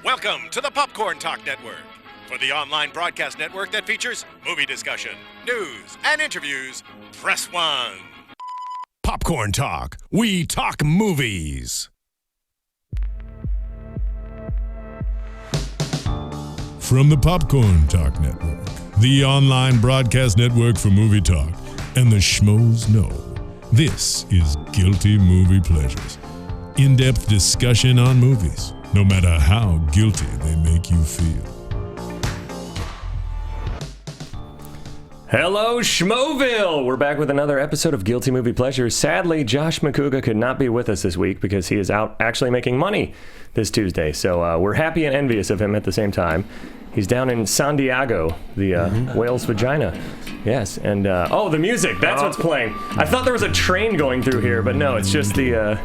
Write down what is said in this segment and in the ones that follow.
Welcome to the Popcorn Talk Network, for the online broadcast network that features movie discussion, news, and interviews. Press 1. Popcorn Talk. We talk movies. From the Popcorn Talk Network, the online broadcast network for movie talk, and the schmoes know, this is Guilty Movie Pleasures. In-depth discussion on movies, no matter how guilty they make you feel. Hello, Schmoville! We're back with another episode of Guilty Movie Pleasures. Sadly, Josh McCouga could not be with us this week because he is out actually making money this Tuesday. So we're happy and envious of him at the same time. He's down in San Diego, the whale's vagina. Yes, and the music, that's what's playing. I thought there was a train going through here, but no, it's just the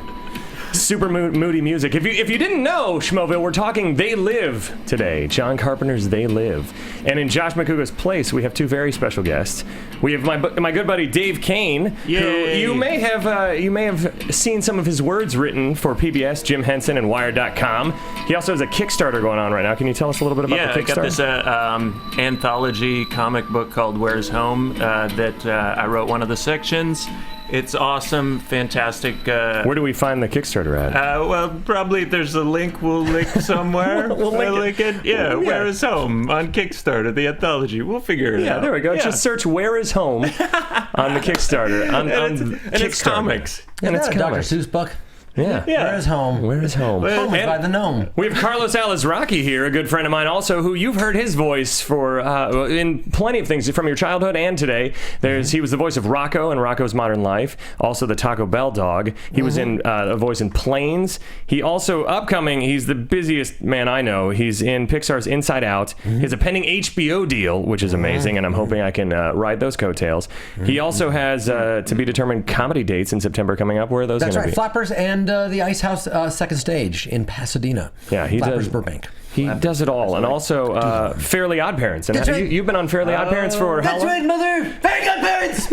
super moody music. If you didn't know, Schmoville, we're talking They Live today. John Carpenter's They Live. And in Josh McCouga's place, we have two very special guests. We have my good buddy Dave Cain, Yay. who you may have seen some of his words written for PBS, Jim Henson, and Wired.com. He also has a Kickstarter going on right now. Can you tell us a little bit about the Kickstarter? Yeah, I got this anthology comic book called Where's Home that I wrote one of the sections. It's awesome, fantastic. Where do we find the Kickstarter at? Well, probably there's a link. We'll link somewhere. We'll link it. Yeah, Where is Home on Kickstarter, the anthology. We'll figure it out. Yeah, there we go. Yeah. Just search Where is Home on the Kickstarter. And it's comics. And it's Dr. comics. Seuss book. Yeah. Where is home? Where is home? Home is And by the gnome. we have Carlos Alazraqui here, a good friend of mine also, who you've heard his voice for in plenty of things from your childhood and today. He was the voice of Rocco in Rocco's Modern Life, also the Taco Bell dog. He was in a voice in Planes. He also, upcoming, he's the busiest man I know. He's in Pixar's Inside Out. He has a pending HBO deal, which is amazing, and I'm hoping I can ride those coattails. He also has to be determined comedy dates in September coming up. Where are those going to be? That's right, Flappers and the Ice House second stage in Pasadena. Yeah, he Flappers does. Burbank. He does it all, and also Fairly Odd Parents. And That's right. You've been on Fairly Odd Parents for how That's long? right, mother! Very good parents!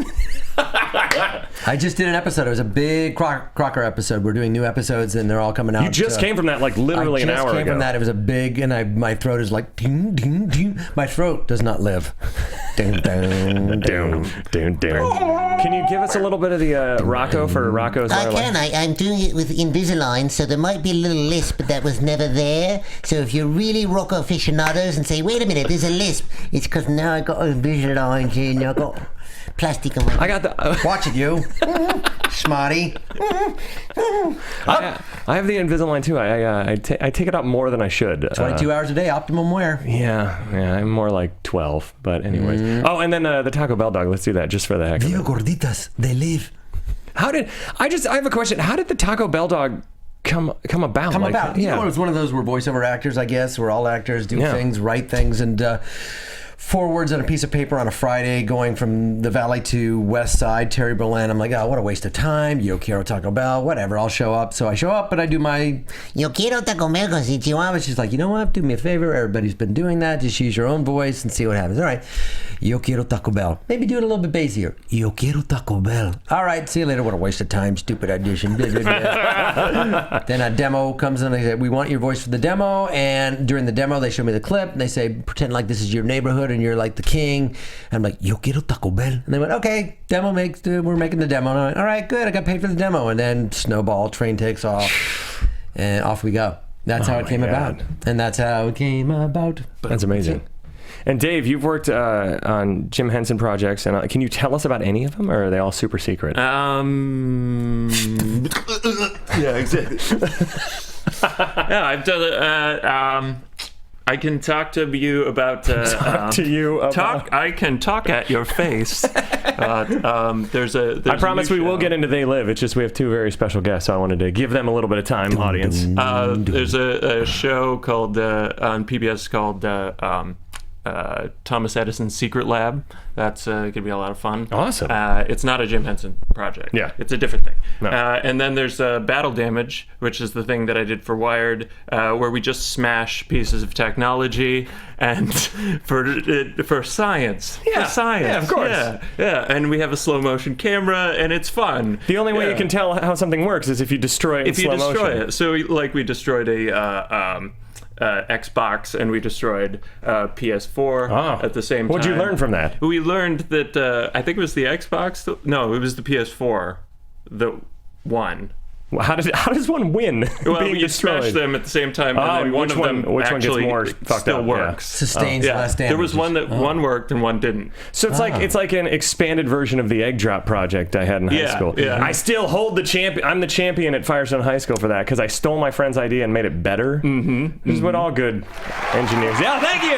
I just did an episode. It was a big Crocker episode. We're doing new episodes, and they're all coming out. You just came from that like literally an hour ago. I just came from that. It was a big, and my throat is like ding, ding, ding. My throat does not live. Ding, ding, ding. Dun. Can you give us a little bit of the Rocco for Rocco's I Modern can. Life? I'm doing it with Invisalign, so there might be a little lisp, but that was never there. So if you're really rock aficionados and say, wait a minute, there's a lisp, it's because now I got Invisalign and I got plastic on my... I got the... Watch it, you. Smarty. I have the Invisalign too. I take it out more than I should. 22 hours a day, optimum wear. Yeah, I'm more like 12. But anyways. Oh, and then the Taco Bell dog. Let's do that just for the heck of Viva it. gorditas, they live. I have a question. How did the Taco Bell dog come about? Yeah. You know, it was one of those, we're voiceover actors, I guess. We're all actors, do things, write things, and 4 words on a piece of paper on a Friday going from the Valley to West Side, Terry Berlin. I'm like, oh, what a waste of time. Yo quiero Taco Bell, whatever, I'll show up. So I show up, and I do my Yo quiero Taco Bell konnichiwa. She's like, you know what? Do me a favor. Everybody's been doing that. Just use your own voice and see what happens. All right. Yo quiero Taco Bell. Maybe do it a little bit bassier. Yo quiero Taco Bell. All right. See you later. What a waste of time. Stupid audition. Blah, blah, blah. Then a demo comes in. They say, we want your voice for the demo. And during the demo, they show me the clip. And they say, pretend like this is your neighborhood and you're like the king. And I'm like, yo quiero Taco Bell. And they went, okay, we're making the demo. And I went, all right, good. I got paid for the demo. And then snowball, train takes off, and off we go. That's how it came about. And that's how it came about. That's amazing. And Dave, you've worked on Jim Henson projects, and can you tell us about any of them, or are they all super secret? Yeah, exactly. Yeah, I've done it. I can talk to you about. I can talk at your face. There's I promise we will get into They Live. It's just we have two very special guests, so I wanted to give them a little bit of time, audience. There's a show called on PBS called Thomas Edison's Secret Lab. That's going to be a lot of fun. Awesome. It's not a Jim Henson project. Yeah. It's a different thing. No. And then there's Battle Damage, which is the thing that I did for Wired, where we just smash pieces of technology and for science. Yeah. For science. Yeah, of course. Yeah. And we have a slow motion camera, and it's fun. The only way you can tell how something works is if you destroy it in slow motion. If you destroy it. So, like, we destroyed Xbox and we destroyed PS4 at the same time. What'd you learn from that? We learned that I think it was the Xbox. No, it was the PS4 that won. Well, how does one win? Well, being you destroyed? smash them at the same time, and then one of them which actually one gets more fucked still up? works. Sustains less damage. There was one that one worked and one didn't. So it's like an expanded version of the egg drop project I had in high school. Yeah. I still hold the champion. I'm the champion at Firestone High School for that because I stole my friend's idea and made it better. This is what all good engineers. Yeah, thank you,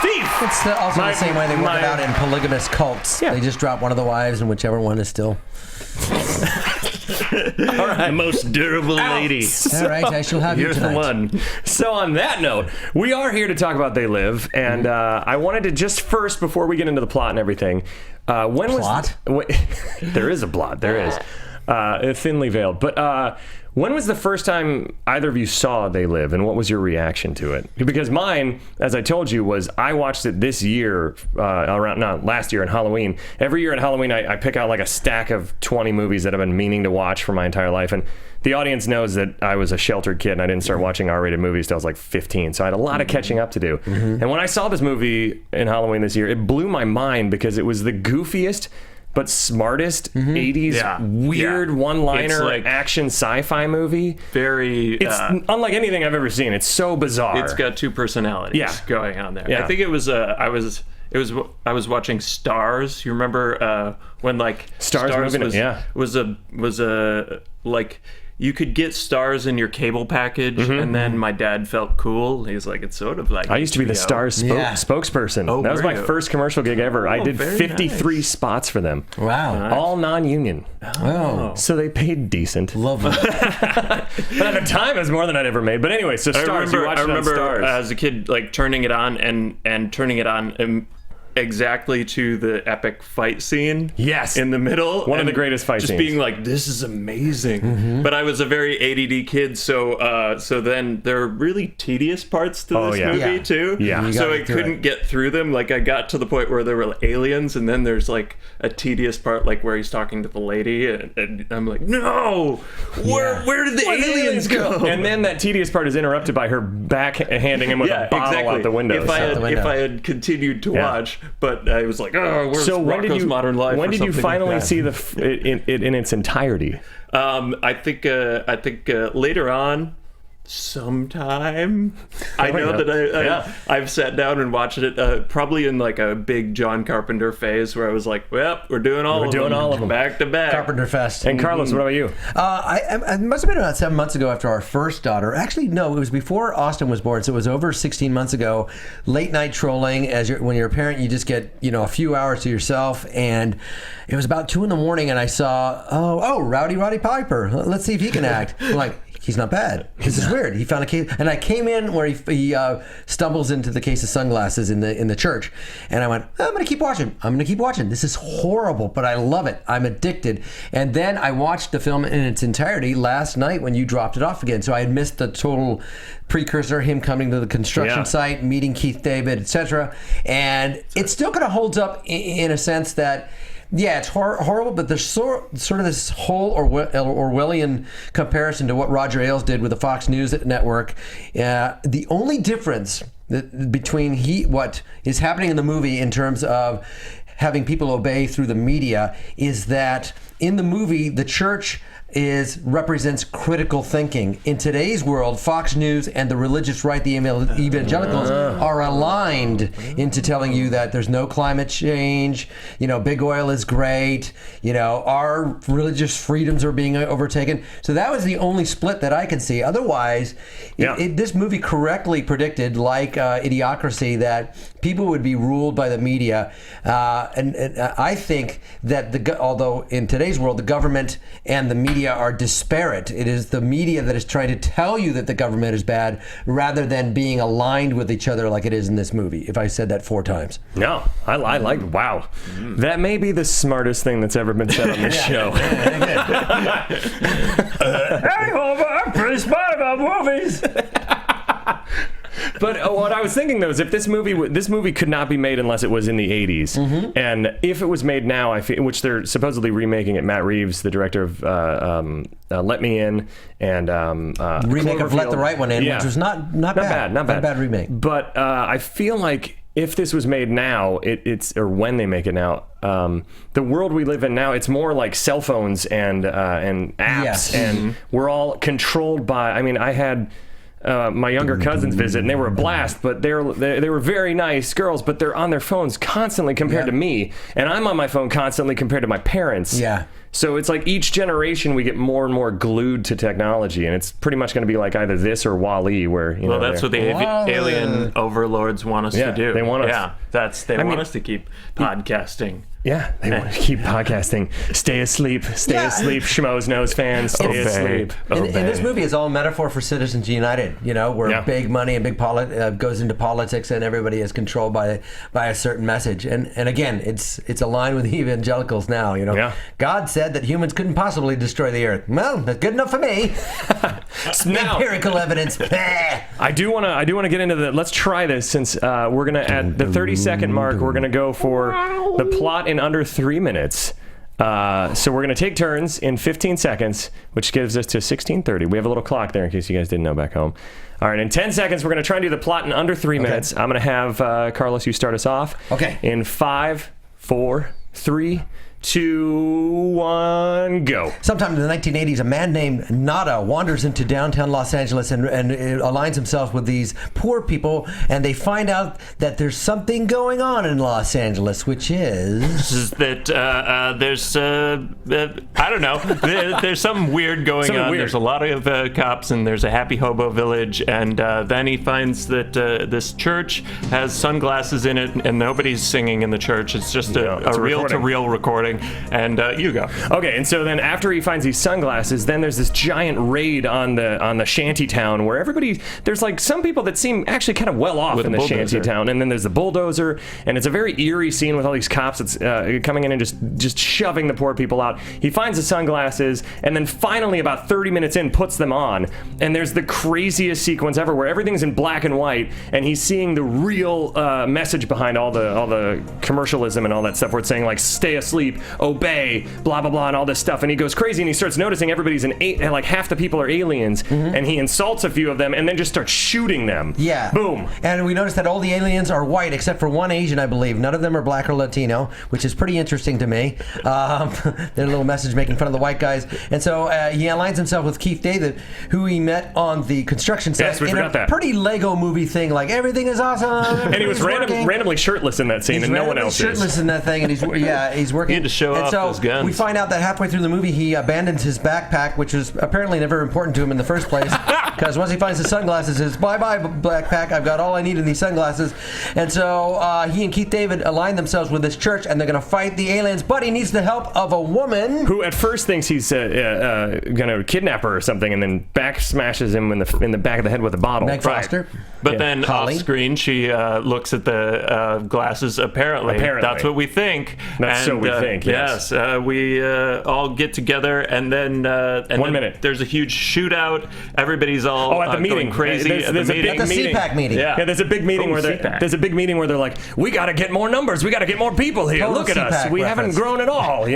Steve. It's also the same way they work it out in polygamous cults. Yeah. They just drop one of the wives, and whichever one is still. All right. The most durable lady. All right, I shall have you You're tonight. the one. So on that note, we are here to talk about They Live, and I wanted to just first, before we get into the plot and everything, Plot? There is a plot. There is. Thinly veiled. But when was the first time either of you saw They Live, and what was your reaction to it? Because mine, as I told you, was I watched it this year, last year on Halloween. Every year at Halloween, I pick out like a stack of 20 movies that I've been meaning to watch for my entire life. And the audience knows that I was a sheltered kid and I didn't start watching R-rated movies till I was like 15. So I had a lot of catching up to do. And when I saw this movie in Halloween this year, it blew my mind because it was the goofiest but smartest 80s weird one-liner like action sci-fi movie. Very. It's unlike anything I've ever seen. It's so bizarre. It's got two personalities going on there. Yeah. I think it was. I was watching Stars. You remember when like Stars movie? was a like. You could get Stars in your cable package, and then my dad felt cool. He was like, it's sort of like I used to be the Stars spokesperson. Oh, that was my were you? firt commercial gig ever. I did very 53 spots for them. Wow. All non-union. Oh. So they paid decent. Lovely. But at the time, it was more than I'd ever made. But anyway, so Stars, you watched I it on remember Stars. as a kid, like turning it on and turning it on exactly to the epic fight scene. Yes. In the middle. One of the greatest fight just scenes. Just being like, this is amazing. But I was a very ADD kid, so then there are really tedious parts to this movie too. Yeah. So I couldn't get through them. Like I got to the point where there were aliens, and then there's like a tedious part, like where he's talking to the lady, and I'm like, no, where did the aliens go? And then that tedious part is interrupted by her backhanding him with a bottle out the window. If I had continued to watch. But I was like, oh, where's Rocco's Modern Life? When did you finally like see it in its entirety? I think later on, sometime. I know that I've sat down and watched it probably in like a big John Carpenter phase where I was like, well, we're doing all of them back to back. Carpenter Fest. And Carlos, what about you? I must have been about 7 months ago after our first daughter. Actually, no, it was before Austin was born, so it was over 16 months ago. Late night trolling. When you're a parent, you just get a few hours to yourself, and it was about 2 a.m. and I saw Rowdy Roddy Piper. Let's see if he can act. I'm like, he's not bad. This is weird. He found a case, and I came in where he stumbles into the case of sunglasses in the church, and I went, I'm gonna keep watching. This is horrible, but I love it. I'm addicted. And then I watched the film in its entirety last night when you dropped it off again. So I had missed the total precursor, him coming to the construction site, meeting Keith David, etc. And it still kind of holds up in a sense that. Yeah, it's horrible, but there's sort of this whole Orwellian comparison to what Roger Ailes did with the Fox News network. The only difference between what is happening in the movie in terms of having people obey through the media is that in the movie, the church represents critical thinking. In today's world, Fox News and the religious right, the evangelicals, are aligned into telling you that there's no climate change, big oil is great, our religious freedoms are being overtaken. So that was the only split that I can see. Otherwise, this movie correctly predicted, like Idiocracy, that people would be ruled by the media. And I think that although in today's world, the government and the media are disparate, it is the media that is trying to tell you that the government is bad rather than being aligned with each other like it is in this movie, if I said that 4 times. No, I like, wow. That may be the smartest thing that's ever been said on this show. Hey, Homer, I'm pretty smart about movies. But what I was thinking though is if this movie could not be made unless it was in the 80s, and if it was made now, which they're supposedly remaking it. Matt Reeves, the director of Let Me In, and remake of Let the Right One In, which was not bad. Not a bad remake. But I feel like if this was made now, or when they make it now, the world we live in now, it's more like cell phones and apps, and we're all controlled by. I mean, I had my younger cousins visit, and they were a blast, but they were very nice girls, but they're on their phones constantly compared to me, and I'm on my phone constantly compared to my parents. Yeah. So it's like each generation we get more and more glued to technology, and it's pretty much going to be like either this or WALL-E, where well, that's what the alien overlords want us to do. They want us. Yeah, they want us to keep podcasting. Yeah, they want to keep podcasting. Stay asleep, Schmoes Nose fans. Stay asleep. And this movie is all metaphor for Citizens United, where big money and big goes into politics, and everybody is controlled by a certain message. And again, it's aligned with the evangelicals now. God said that humans couldn't possibly destroy the earth. Well, that's good enough for me. Empirical evidence. I do want to get into the. Let's try this since we're gonna at the 30-second mark. We're gonna go for the plot in under 3 minutes. So we're going to take turns in 15 seconds, which gives us to 16:30. We have a little clock there in case you guys didn't know back home. All right, in 10 seconds, we're going to try and do the plot in under 3 minutes. I'm going to have Carlos, you start us off. Okay. In 5, 4, 3, 2, 1, go. Sometime in the 1980s, a man named Nada wanders into downtown Los Angeles and aligns himself with these poor people, and they find out that there's something going on in Los Angeles, which is that there's I don't know, there's something weird going on. There's a lot of cops, and there's a happy hobo village, and then he finds that this church has sunglasses in it, and nobody's singing in the church. It's just a reel-to-reel recording. And you go. Okay, and so then after he finds these sunglasses, then there's this giant raid on the shanty town where there's like some people that seem actually kind of well off in the shanty town, and then there's the bulldozer, and it's a very eerie scene with all these cops that's coming in and just shoving the poor people out. He finds the sunglasses, and then finally about 30 minutes in puts them on, and there's the craziest sequence ever where everything's in black and white, and he's seeing the real message behind all the commercialism and all that stuff where it's saying like stay asleep, obey, blah blah blah, and all this stuff, and he goes crazy and he starts noticing everybody's like half the people are aliens, and he insults a few of them and then just starts shooting them. Yeah. Boom. And we notice that all the aliens are white except for one Asian, I believe. None of them are black or Latino, which is pretty interesting to me. Their little message making fun of the white guys. And so he aligns himself with Keith David, who he met on the construction site. Yes, we forgot that. Pretty Lego movie thing, like everything is awesome. And he was randomly shirtless in that scene, and no one else shirtless in that thing, and he's working. He had to show off those guns. We find out that halfway through the movie, he abandons his backpack, which was apparently never important to him in the first place. Because once he finds his sunglasses, his bye-bye backpack, I've got all I need in these sunglasses. And so he and Keith David align themselves with this church, and they're going to fight the aliens, but he needs the help of a woman. Who at first thinks he's going to kidnap her or something, and then back smashes him in the back of the head with a bottle. Meg Foster. But then off screen, she looks at the glasses. Apparently. That's what we think. So we think, yes. We all get together, and then 1 minute. There's a huge shootout. Everybody's all at the meeting. Going crazy. There's a big meeting. CPAC meeting. Yeah, there's a big meeting where they're like, we got to get more numbers. We got to get more people here. Total Look at us. We haven't grown at all,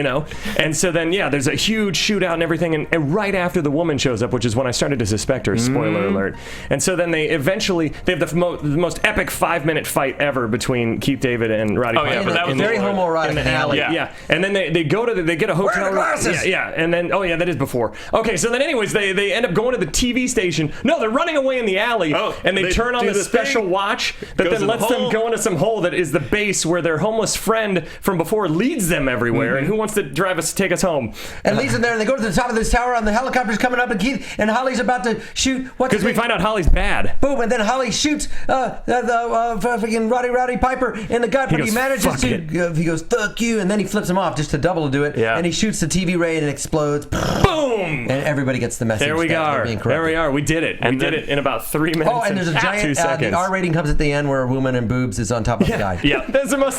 And so then, there's a huge shootout and everything. And right after the woman shows up, which is when I started to suspect her, spoiler alert. And so then they have the most epic 5-minute fight ever between Keith David and Roddy Piper. Yeah, but that was very homoerotic in the alley. Yeah. And then they get a hotel room. Yeah. And then, that is before. Okay, so then anyways, they end up going to the TV station. No, they're running away in the alley, and they turn on the special watch that then lets them go into some hole that is the base where their homeless friend from before leads them everywhere. And who wants to take us home? And leads them there, and they go to the top of this tower, and the helicopter's coming up, and Keith and Holly's about to shoot. Because we find out Holly's bad. Boom, and then Holly shoots fucking Roddy Piper in the gut, but he manages to. He goes, "Fuck you," and then he flips him off just to double do it. Yeah. And he shoots the TV ray and it explodes. Boom! And everybody gets the message. There we are. Being There we are. We did it. We did it in about 3 minutes. Oh, and there's a giant. 2 seconds. The R rating comes at the end where a woman in boobs is on top of the guy. Yeah, that's the most.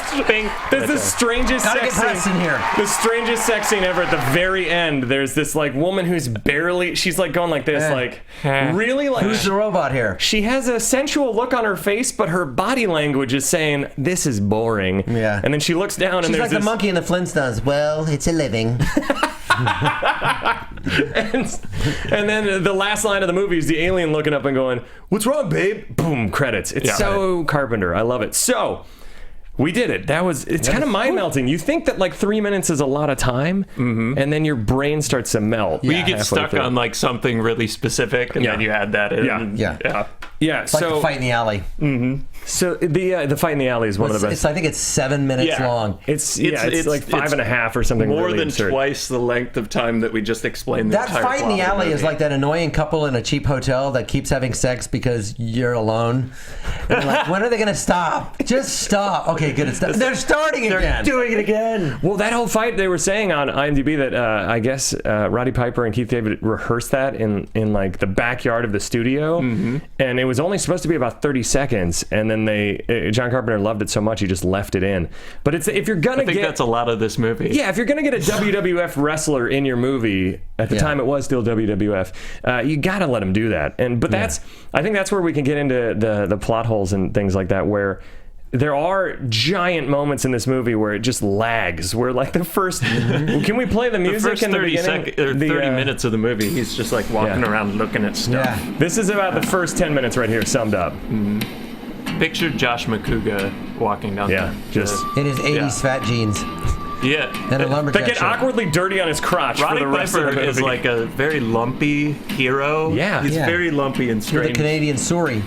That's the strangest Gotta sex get pressed scene in here. The strangest sex scene ever. At the very end, there's this like woman who's barely. She's like going like this, like really like. Who's the robot here? She has a sensual look on her face, but her body language is saying, "This is boring." Yeah. And then she looks down, and She's there's like the this, monkey in the Flintstones. Well, it's a living. and then the last line of the movie is the alien looking up and going, "What's wrong, babe?" Boom, credits. It's so Carpenter. I love it. So we did it. It's kind of mind melting. You think that like 3 minutes is a lot of time, and then your brain starts to melt. Well, you get stuck on like something really specific, and then you add that in. Yeah. It's like the fight in the alley. So the fight in the alley is one of the best. I think it's 7 minutes long. It's like 5.5 or something. More really than absurd. twice the length of time that we just explained. That fight in the alley is like that annoying couple in a cheap hotel that keeps having sex because you're alone. And like, when are they going to stop? Just stop. Okay, good. They're starting again. They're doing it again. Well, that whole fight, they were saying on IMDb that I guess Roddy Piper and Keith David rehearsed that in like the backyard of the studio, and it was only supposed to be about 30 seconds, and then John Carpenter loved it so much he just left it in. But if you're gonna I think that's a lot of this movie. Yeah, if you're gonna get a WWF wrestler in your movie, at the time it was still WWF, you gotta let him do that. But I think that's where we can get into the plot holes and things like that, where there are giant moments in this movie where it just lags. Where like the first, can we play the music? The first in the beginning? 30 minutes of the movie, he's just like walking around looking at stuff. Yeah. This is about the first 10 minutes right here, summed up. Picture Josh McCouga walking down. Yeah, just in his 80s fat jeans. Yeah. And a lumberjack that get shirt. awkwardly dirty on his crotch Roddy for the rest Piper of the movie. is like a very lumpy hero. Yeah. He's Yeah. very lumpy and With strange. a Canadian sorry.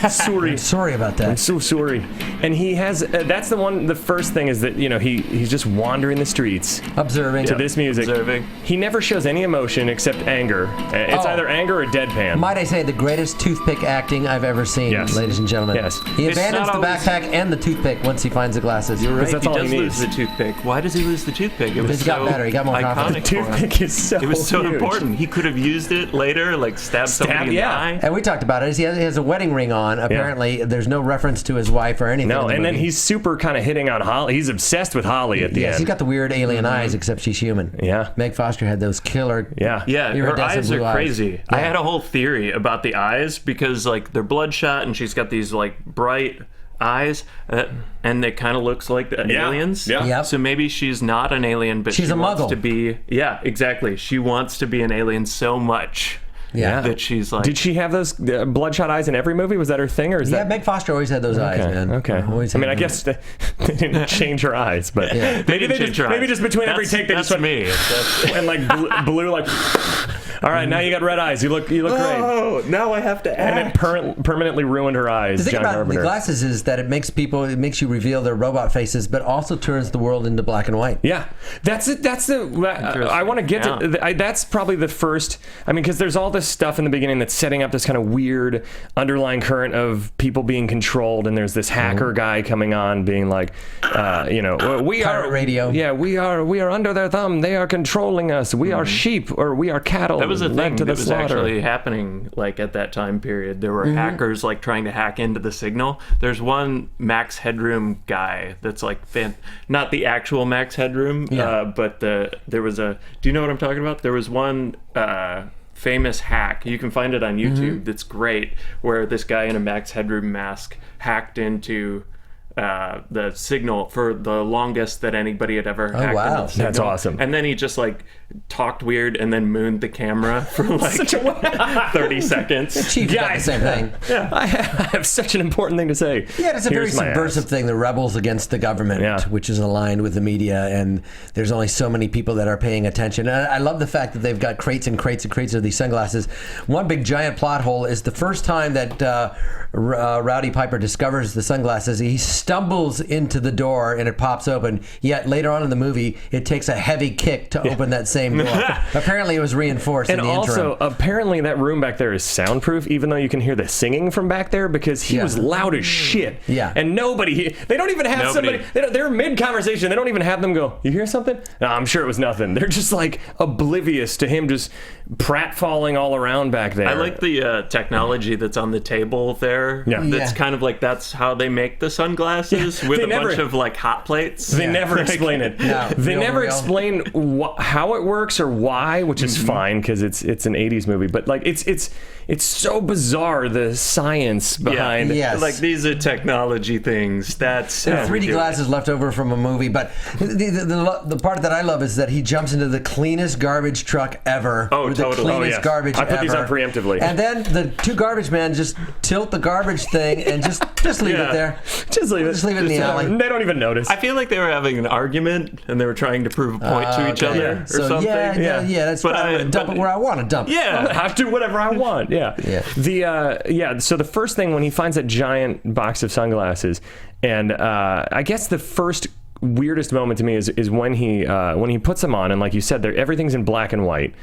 Sorry. Sorry about that. I'm so sorry. And he has, that's the first thing is that, he's just wandering the streets Observing. to this music. Observing. He never shows any emotion except anger. It's either anger or deadpan. Might I say the greatest toothpick acting I've ever seen, Yes. ladies and gentlemen. Yes. He It's abandons not the always- backpack and the toothpick once he finds the glasses. You're right. That's He all he does needs. lose the toothpick. Why does he lose the toothpick? It was He got so better. He got more The confident. iconic for him. toothpick is so It was so huge. important. He could have used it later, like stab somebody in the eye. And we talked about it. He has a wedding ring on. Apparently, there's no reference to his wife or anything. No, in the and then movie. he's super kind of hitting on Holly. He's obsessed with Holly at the Yes, end. he's got the weird alien eyes, except she's human. Yeah. Meg Foster had those killer. Yeah. Yeah, her Iridescent eyes blue are eyes. crazy. I had a whole theory about the eyes because like they're bloodshot and she's got these like bright eyes and it kind of looks like the aliens. Yeah. Yep. So maybe she's not an alien, but She's she a wants muggle. to be. Yeah, exactly. She wants to be an alien so much Yeah. that she's like. Did she have those bloodshot eyes in every movie? Was that her thing, or is Yeah, that? Meg Foster always had those eyes, man. Okay. Always I mean, had I them. guess they didn't change her eyes, but maybe didn't change her eyes. maybe just between every take they that's just went me. and like blew like. All right, now you got red eyes. You look great. Oh, now I have to And it permanently ruined her eyes. The thing John about Carpenter. the glasses is that it makes you reveal their robot faces, but also turns the world into black and white. Yeah, that's it. I want to get to. That's probably the first. I mean, because there's all this stuff in the beginning that's setting up this kind of weird underlying current of people being controlled, and there's this hacker guy coming on, being like, we Pirate are radio. Yeah, we are under their thumb. They are controlling us. We are sheep, or we are cattle. That was a led thing to the that was slaughter. actually happening like at that time period. There were hackers like trying to hack into the signal. There's one Max Headroom guy that's like not the actual Max Headroom, but there was a. Do you know what I'm talking about? There was one famous hack. You can find it on YouTube. That's great. Where this guy in a Max Headroom mask hacked into the signal for the longest that anybody had ever hacked wow. into the signal. That's awesome. And then he just like talked weird and then mooned the camera for like 30 seconds. Chief's got the same thing. I have such an important thing to say. Yeah, it's a very Here's my subversive thing. The rebels against the government, which is aligned with the media, and there's only so many people that are paying attention. And I love the fact that they've got crates and crates and crates of these sunglasses. One big giant plot hole is the first time that Rowdy Piper discovers the sunglasses, he stumbles into the door and it pops open. Yet later on in the movie, it takes a heavy kick to open that same same door. Apparently, it was reinforced in And the also, interim. apparently, that room back there is soundproof, even though you can hear the singing from back there, because he was loud as shit. Yeah. And they don't even have somebody, they're mid-conversation, they don't even have them go, you hear something? No, I'm sure it was nothing. They're just like oblivious to him just pratfalling all around back there. I like the technology that's on the table there. Yeah. That's kind of like that's how they make the sunglasses with a bunch of like hot plates. They never explain it. No, they real, never real. explain how it works or why, which is fine because it's an 80s movie. But like it's so bizarre, the science behind it. Yes. Like these are technology things. That's There how are we 3D do glasses left over from a movie, but the part that I love is that he jumps into the cleanest garbage truck ever. Oh, with totally. The cleanest Oh, yeah. garbage I put these ever. on preemptively. And then the two garbage men just tilt the garbage thing and just leave it there. Just leave it. Just leave it in the alley. They don't even notice. I feel like they were having an argument and they were trying to prove a point to each other or So something. yeah, that's But right. I'm I- gonna dump it where I want to dump it. Yeah. I do whatever I want. Yeah. So the first thing when he finds that giant box of sunglasses, and I guess the first weirdest moment to me is when he puts them on, and like you said, everything's in black and white.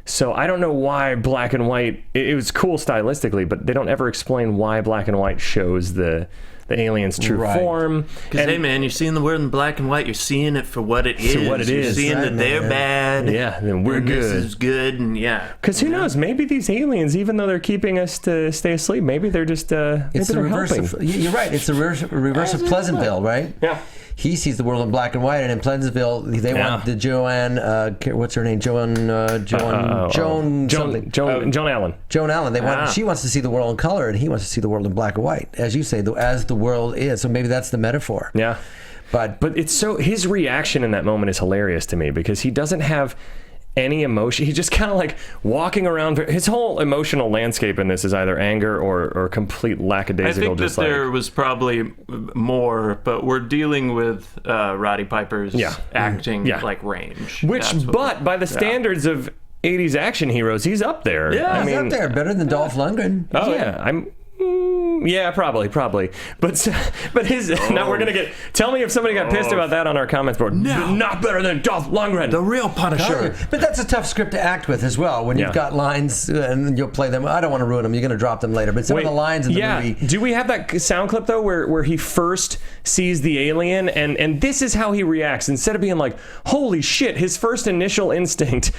So I don't know why black and white. It was cool stylistically, but they don't ever explain why black and white shows the alien's true form. Because hey man, you're seeing the world in black and white. You're seeing it for what it is. You're seeing Right, that they're man. bad. Yeah, then we're and good. This is good, and yeah. Because who knows? Maybe these aliens, even though they're keeping us to stay asleep, maybe they're just maybe It's the they're reverse helping. of, you're right. It's the reverse of Pleasantville, right? Yeah. He sees the world in black and white, and in Pleasantville, they want the Joanne. What's her name? Joan something. Joan Allen. Joan Allen. They want. She wants to see the world in color, and he wants to see the world in black and white, as you say, as the world is. So maybe that's the metaphor. Yeah. But it's so, his reaction in that moment is hilarious to me because he doesn't have any emotion. He's just kind of like walking around. His whole emotional landscape in this is either anger or complete lackadaisical. I think that there was probably more, but we're dealing with Roddy Piper's acting like range. But by the standards of 80s action heroes, he's up there. yeah, he's up there, better than Dolph Lundgren. Oh yeah, yeah, probably. But his now we're gonna get. Tell me if somebody got pissed about that on our comments board. No, not better than Dolph Lundgren, the real Punisher. But that's a tough script to act with as well. When you've got lines and you'll play them. I don't want to ruin them. You're going to drop them later. But some of the lines in the movie. Do we have that sound clip though, where he first sees the alien and this is how he reacts? Instead of being like, "Holy shit!" His first initial instinct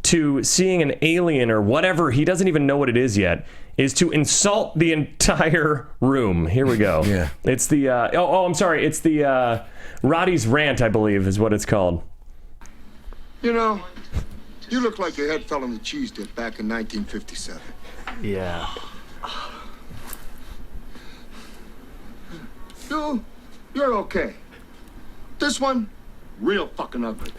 to seeing an alien or whatever, he doesn't even know what it is yet, is to insult the entire room. Here we go. Yeah. It's the I'm sorry. It's the Roddy's rant, I believe, is what it's called. You know, you look like your head fell on the cheese dip back in 1957. Yeah. You're okay. This one, real fucking ugly.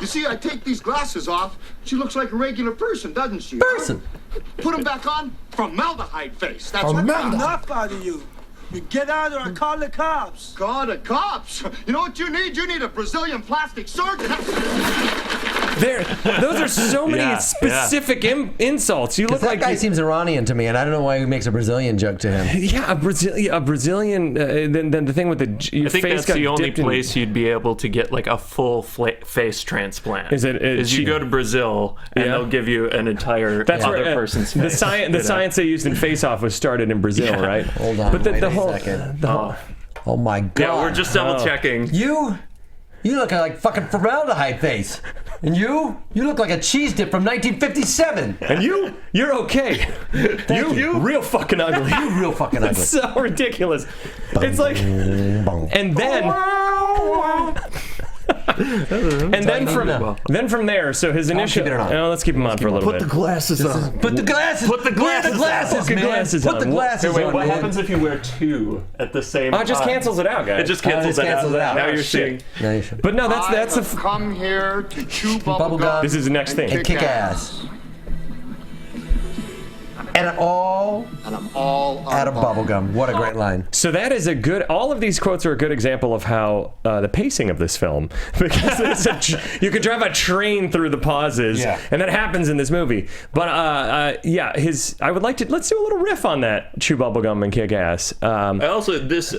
You see, I take these glasses off. She looks like a regular person, doesn't she? Person. Put them back on. Formaldehyde face. That's Enough out of you. You get out or I call the cops. Call the cops. You know what you need? You need a Brazilian plastic surgeon. Those are so many specific insults. You look That like guy seems Iranian to me, and I don't know why he makes a Brazilian joke to him. Yeah, a Brazilian. Then the thing with your I think face that's got the only dipped in- place you'd be able to get like a full face transplant. Is you go to Brazil and they'll give you an entire other person's face. The science they used in Face Off was started in Brazil, right? Hold on, But wait the a whole, second. the whole- Oh my God. Yeah, we're just double checking. You look like fucking formaldehyde face. And you look like a cheese dip from 1957. and you're okay. you real fucking ugly. You real fucking ugly. It's so ridiculous. It's like, and then from there. So his initial. keep it on. Oh, let's keep him on for a little bit. glasses on. Put the glasses. Put the glasses Wear the glasses, on. man. Glasses Put on. the glasses Wait, on. what man. happens if you wear two at the same time? Oh, it just cancels it out, guys. It just cancels just it cancels it out. Now Oh, you're shit. seeing. No, you should. But no, that's I have come here to chew bubble gum. This is the next thing. And kick ass. And I'm all out of bubblegum. What a great line. So that is all of these quotes are a good example of how the pacing of this film, because you could drive a train through the pauses, and that happens in this movie. But I would like to, let's do a little riff on that, chew bubblegum and kick ass. I also, let's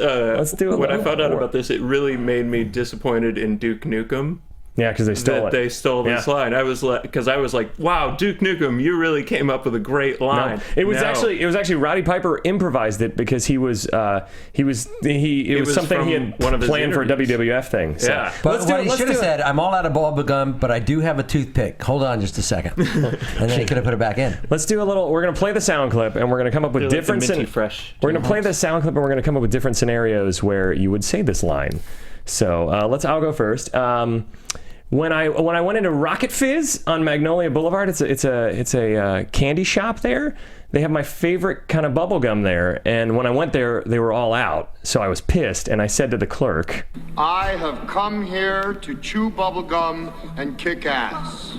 do a when I little found out more. about this, it really made me disappointed in Duke Nukem. Yeah, because they stole it. They stole this line. I was like, wow, Duke Nukem, you really came up with a great line. No. It was actually Roddy Piper improvised it because it was something he had planned for a WWF thing. So. Yeah. But what he should have said, I'm all out of bubble gum, but I do have a toothpick. Hold on just a second. And then he could have put it back in. Let's do a little, we're going to play the sound clip and we're going to come up with different We're going to play the sound clip and we're going to come up with different scenarios where you would say this line. So I'll go first. When I went into Rocket Fizz on Magnolia Boulevard, it's a candy shop there. They have my favorite kind of bubble gum there, and when I went there, they were all out. So I was pissed, and I said to the clerk, I have come here to chew bubble gum and kick ass.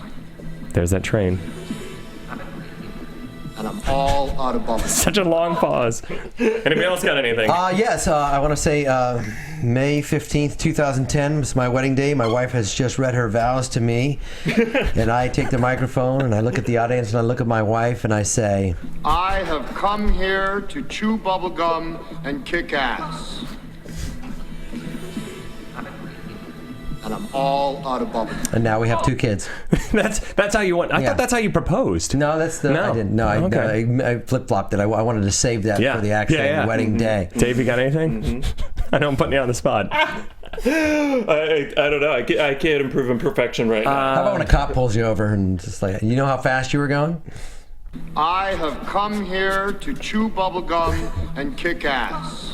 There's that train. And I'm all out of bubble. Such a long pause. Anybody else got anything? Yes, I want to say May 15th, 2010 was my wedding day. My wife has just read her vows to me. And I take the microphone and I look at the audience and I look at my wife and I say, I have come here to chew bubble gum and kick ass. And I'm all out of bubble. And now we have 2 kids. That's how you went. I thought that's how you proposed. No, I didn't. No, I flip-flopped it. I wanted to save that for the actual wedding day. Dave, you got anything? Mm-hmm. I know I'm putting you on the spot. I don't know. I can't improve imperfection right now. How about when a cop pulls you over and just like, you know how fast you were going? I have come here to chew bubble gum and kick ass.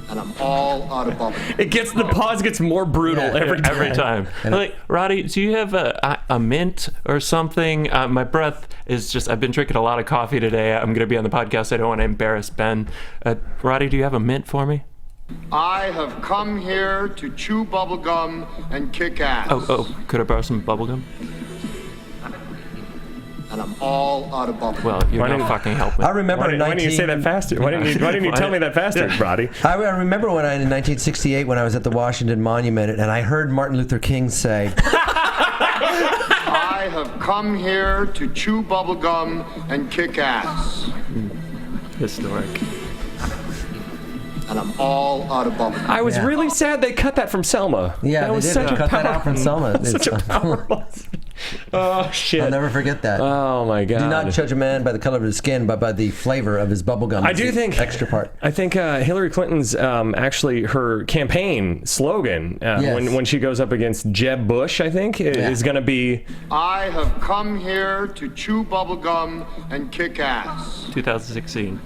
And I'm all out of bubble. The pause gets more brutal every time. Like, Roddy, do you have a mint or something? My breath is just, I've been drinking a lot of coffee today. I'm going to be on the podcast. I don't want to embarrass Ben. Roddy, do you have a mint for me? I have come here to chew bubble gum and kick ass. Oh, could I borrow some bubble gum? And I'm all out of bubble. Well, you're not fucking help me. I remember why didn't you say that faster? Why didn't you tell me that faster, Roddy? I remember in 1968 when I was at the Washington Monument and I heard Martin Luther King say, I have come here to chew bubble gum and kick ass. Historic. And I'm all out of bubble. I was really sad they cut that from Selma. Yeah, they did cut that out from Selma. Such a powerful. Oh shit! I'll never forget that. Oh my god! Do not judge a man by the color of his skin, but by the flavor of his bubblegum. I do think extra part. I think Hillary Clinton's actually her campaign slogan when she goes up against Jeb Bush, I think, is going to be, I have come here to chew bubble gum and kick ass. 2016.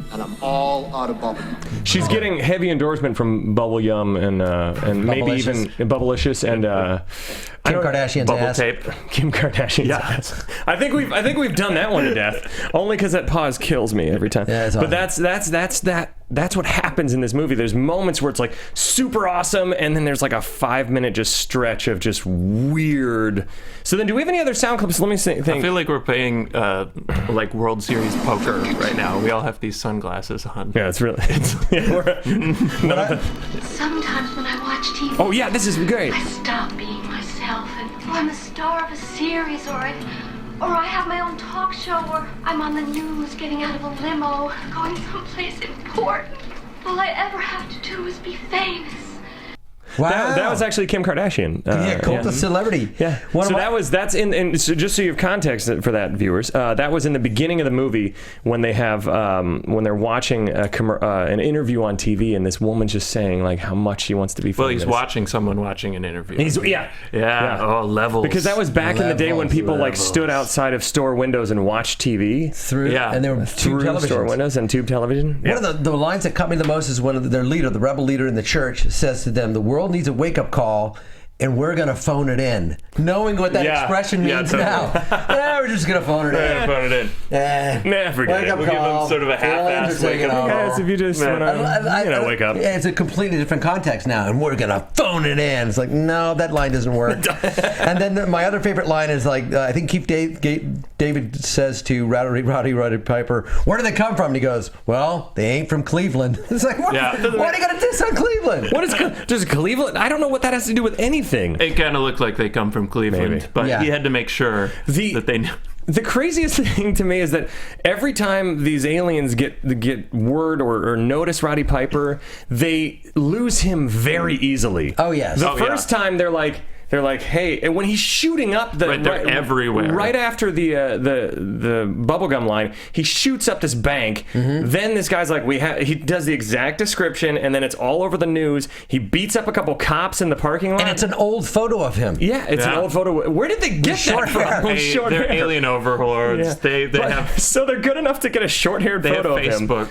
And I'm all out of bubble. She's getting heavy endorsement from Bubble Yum and maybe even Bubblicious and Kim Kardashian's bubble ass. tape. Kim Kardashian's ass. I think we've done that one to death. Only because that pause kills me every time. Yeah, it's awesome. But that's what happens in this movie. There's moments where it's like super awesome, and then there's like a 5-minute just stretch of just weird. So then, do we have any other sound clips? Let me think. I feel like we're playing like World Series poker right now. We all have these sunglasses on. Yeah, it's really. Sometimes when I watch TV, oh yeah, this is great. I stop being myself, and I'm the star of a series, or I have my own talk show, or I'm on the news getting out of a limo, going someplace important. All I ever have to do is be famous. Wow. That was actually Kim Kardashian. Cult of celebrity. Yeah. That's in so just so you have context for that, viewers. That was in the beginning of the movie when they have when they're watching an interview on TV, and this woman's just saying like how much she wants to be famous. Well, he's watching someone watching an interview. Yeah. Oh, levels. Because that was back in the day when people like stood outside of store windows and watched TV and there were tube televisions. Store windows and tube television. One of the lines that cut me the most is when their leader, the rebel leader in the church, says to them, "The world needs a wake-up call, and we're going to phone it in." Knowing what that expression means now. We're just going to phone it in. Phone it in. Forget it. We'll give them sort of a half-assed wake-up call. Guys, if you just want to wake up. Yeah, it's a completely different context now, and we're going to phone it in. It's like, no, that line doesn't work. And then my other favorite line is like, I think Keith David says to Roddy Piper, "Where do they come from?" And he goes, "Well, they ain't from Cleveland." It's like, what are you going to diss on Cleveland? What is just Cleveland? I don't know what that has to do with anything. It kind of looked like they come from Cleveland, but he had to make sure that they knew. The craziest thing to me is that every time these aliens get word or notice Roddy Piper, they lose him very easily. Oh, yes. The first time they're like, hey, and when he's shooting up they're everywhere. Right after the bubblegum line, he shoots up this bank. Then this guy's like, he does the exact description, and then it's all over the news. He beats up a couple cops in the parking lot. And it's an old photo of him. Yeah, it's an old photo. Where did they get that from? They're alien overlords. Yeah. They have. So they're good enough to get a short-haired photo of him. Facebook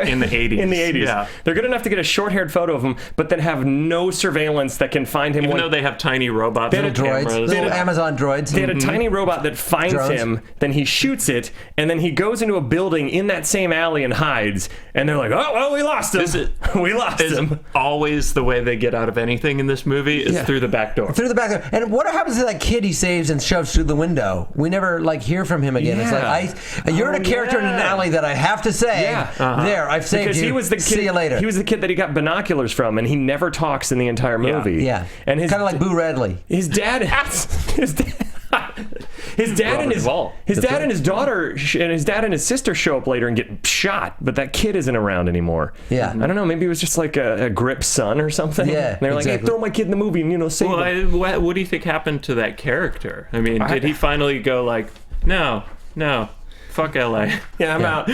in the 80s. In the 80s. Yeah. They're good enough to get a short-haired photo of him, but then have no surveillance that can find him. Even though they have tiny robots, little droids, little Amazon droids. They had a tiny robot that finds him, then he shoots it, and then he goes into a building in that same alley and hides. And they're like, oh, well, we lost him. We lost him. Always the way they get out of anything in this movie is through the back door. Through the back door. And what happens to that kid he saves and shoves through the window? We never hear from him again. Yeah. It's like you're a character in an alley that I have to say. There, I've saved because you. He was the kid, see you later. He was the kid that he got binoculars from, and he never talks in the entire movie. Yeah. And kind of like Boo Radley. His dad and his daughter and his dad and his sister show up later and get shot, but that kid isn't around anymore. Yeah. I don't know, maybe it was just like a grip son or something. Yeah, and they're like, hey, throw my kid in the movie and save him. What do you think happened to that character? I mean, did he finally go like, no, fuck LA. Yeah, I'm out.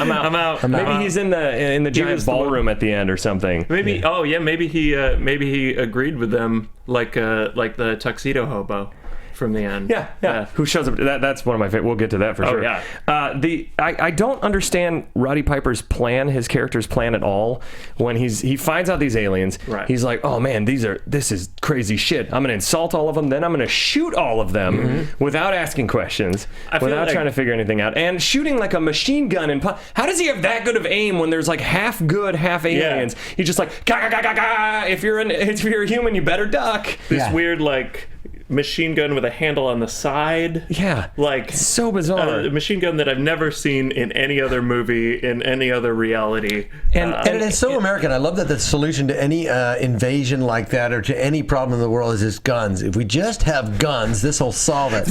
Maybe he's in the giant ballroom at the end or something. Maybe maybe he agreed with them like the tuxedo hobo from the end. Yeah. Who shows up? That's one of my favorite. We'll get to that for sure. Yeah. I don't understand Roddy Piper's plan, his character's plan at all. When he finds out these aliens, he's like, oh man, this is crazy shit. I'm gonna insult all of them, then I'm gonna shoot all of them without asking questions, without trying to figure anything out, and shooting like a machine gun. And how does he have that good of aim when there's like half good, half aliens? He's just like, ga, ga, ga, ga, ga. If you're a human, you better duck. This weird machine gun with a handle on the side. Yeah. So bizarre. A machine gun that I've never seen in any other movie, in any other reality. And it is so American. I love that the solution to any invasion like that or to any problem in the world is just guns. If we just have guns, this will solve it.